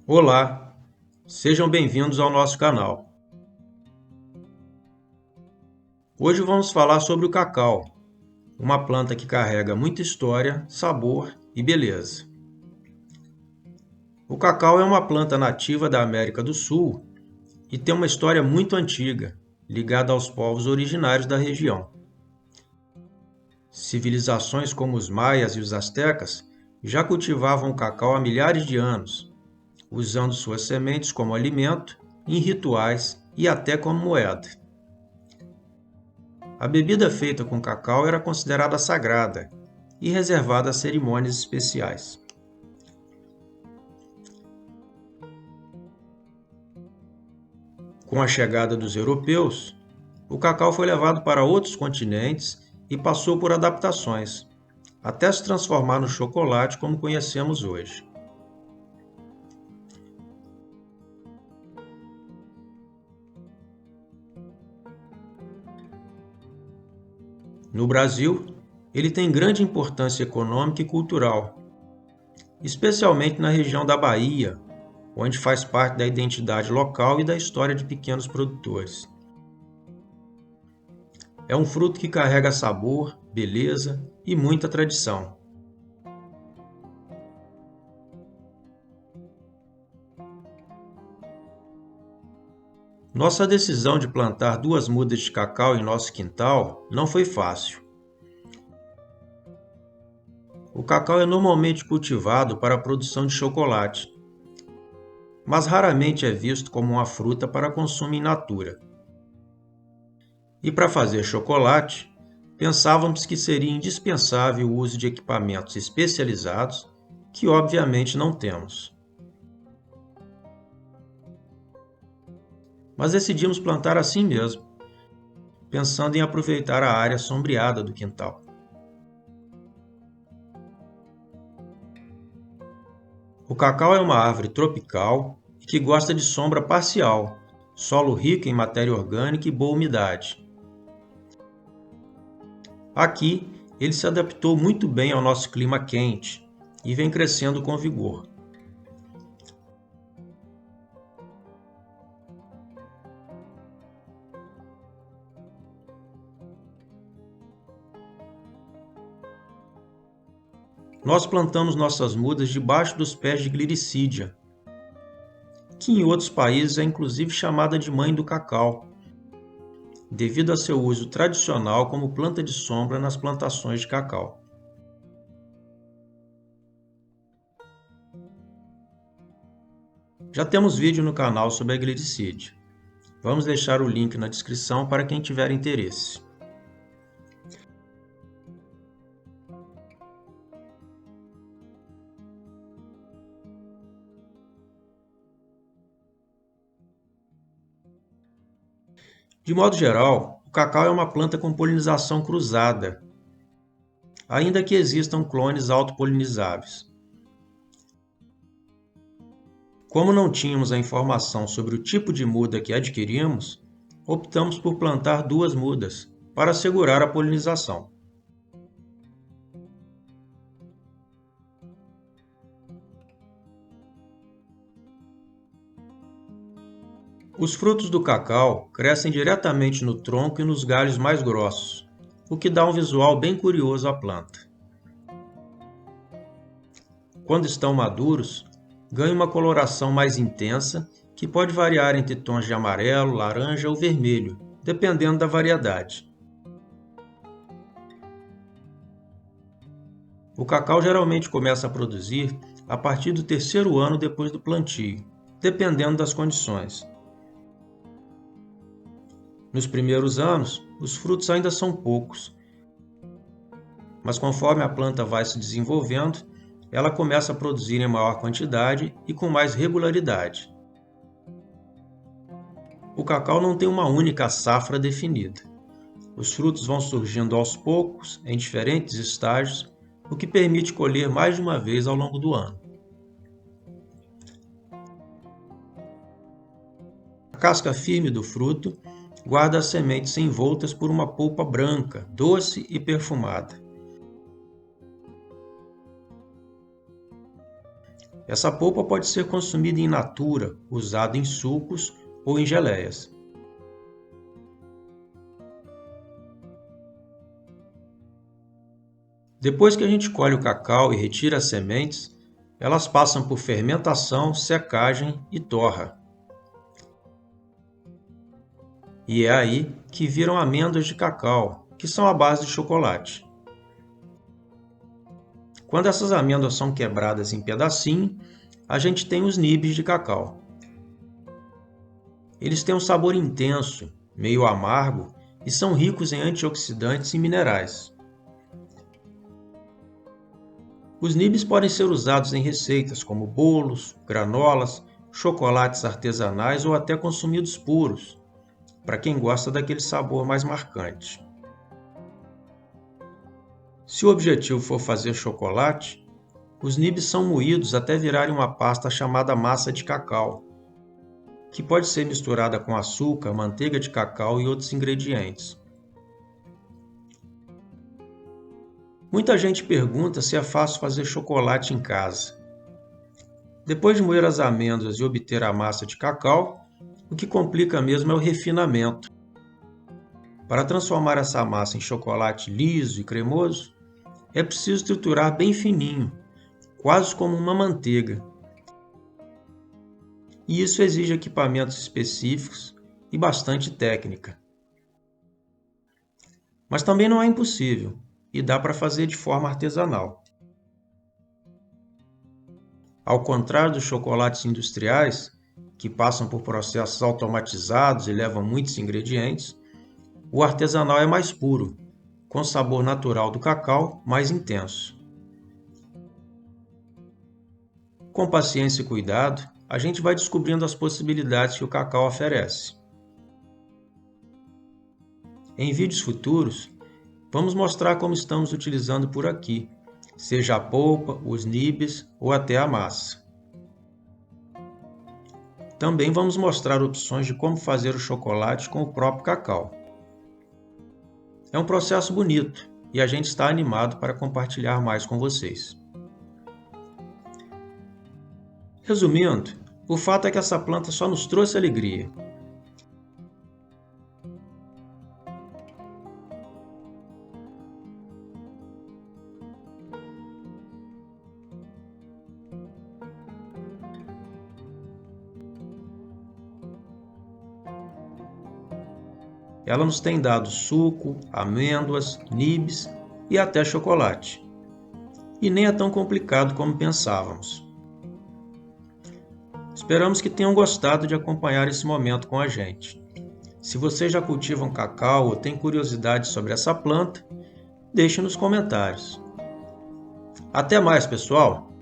Olá, sejam bem-vindos ao nosso canal. Hoje vamos falar sobre o cacau, uma planta que carrega muita história, sabor e beleza. O cacau é uma planta nativa da América do Sul e tem uma história muito antiga, ligada aos povos originários da região. Civilizações como os maias e os astecas já cultivavam o cacau há milhares de anos, usando suas sementes como alimento, em rituais e até como moeda. A bebida feita com cacau era considerada sagrada e reservada a cerimônias especiais. Com a chegada dos europeus, o cacau foi levado para outros continentes e passou por adaptações, até se transformar no chocolate como conhecemos hoje. No Brasil, ele tem grande importância econômica e cultural, especialmente na região da Bahia, onde faz parte da identidade local e da história de pequenos produtores. É um fruto que carrega sabor, beleza e muita tradição. Nossa decisão de plantar 2 mudas de cacau em nosso quintal não foi fácil. O cacau é normalmente cultivado para a produção de chocolate, mas raramente é visto como uma fruta para consumo in natura. E para fazer chocolate, pensávamos que seria indispensável o uso de equipamentos especializados, que obviamente não temos. Mas decidimos plantar assim mesmo, pensando em aproveitar a área sombreada do quintal. O cacau é uma árvore tropical e que gosta de sombra parcial, solo rico em matéria orgânica e boa umidade. Aqui, ele se adaptou muito bem ao nosso clima quente e vem crescendo com vigor. Nós plantamos nossas mudas debaixo dos pés de gliricídia, que em outros países é inclusive chamada de mãe do cacau, devido a seu uso tradicional como planta de sombra nas plantações de cacau. Já temos vídeo no canal sobre a glericídia. Vamos deixar o link na descrição para quem tiver interesse. De modo geral, o cacau é uma planta com polinização cruzada, ainda que existam clones autopolinizáveis. Como não tínhamos a informação sobre o tipo de muda que adquirimos, optamos por plantar 2 mudas para assegurar a polinização. Os frutos do cacau crescem diretamente no tronco e nos galhos mais grossos, o que dá um visual bem curioso à planta. Quando estão maduros, ganham uma coloração mais intensa, que pode variar entre tons de amarelo, laranja ou vermelho, dependendo da variedade. O cacau geralmente começa a produzir a partir do 3º ano depois do plantio, dependendo das condições. Nos primeiros anos, os frutos ainda são poucos, mas conforme a planta vai se desenvolvendo, ela começa a produzir em maior quantidade e com mais regularidade. O cacau não tem uma única safra definida. Os frutos vão surgindo aos poucos, em diferentes estágios, o que permite colher mais de uma vez ao longo do ano. A casca firme do fruto guarda as sementes envoltas por uma polpa branca, doce e perfumada. Essa polpa pode ser consumida in natura, usada em sucos ou em geleias. Depois que a gente colhe o cacau e retira as sementes, elas passam por fermentação, secagem e torra. E é aí que viram amêndoas de cacau, que são a base de chocolate. Quando essas amêndoas são quebradas em pedacinho, a gente tem os nibs de cacau. Eles têm um sabor intenso, meio amargo, e são ricos em antioxidantes e minerais. Os nibs podem ser usados em receitas como bolos, granolas, chocolates artesanais ou até consumidos puros, para quem gosta daquele sabor mais marcante. Se o objetivo for fazer chocolate, os nibs são moídos até virarem uma pasta chamada massa de cacau, que pode ser misturada com açúcar, manteiga de cacau e outros ingredientes. Muita gente pergunta se é fácil fazer chocolate em casa. Depois de moer as amêndoas e obter a massa de cacau, o que complica mesmo é o refinamento. Para transformar essa massa em chocolate liso e cremoso, é preciso triturar bem fininho, quase como uma manteiga. E isso exige equipamentos específicos e bastante técnica. Mas também não é impossível, e dá para fazer de forma artesanal. Ao contrário dos chocolates industriais, que passam por processos automatizados e levam muitos ingredientes, o artesanal é mais puro, com sabor natural do cacau mais intenso. Com paciência e cuidado, a gente vai descobrindo as possibilidades que o cacau oferece. Em vídeos futuros, vamos mostrar como estamos utilizando por aqui, seja a polpa, os nibs ou até a massa. Também vamos mostrar opções de como fazer o chocolate com o próprio cacau. É um processo bonito e a gente está animado para compartilhar mais com vocês. Resumindo, o fato é que essa planta só nos trouxe alegria. Ela nos tem dado suco, amêndoas, nibs e até chocolate. E nem é tão complicado como pensávamos. Esperamos que tenham gostado de acompanhar esse momento com a gente. Se você já cultiva um cacau ou tem curiosidade sobre essa planta, deixe nos comentários. Até mais, pessoal!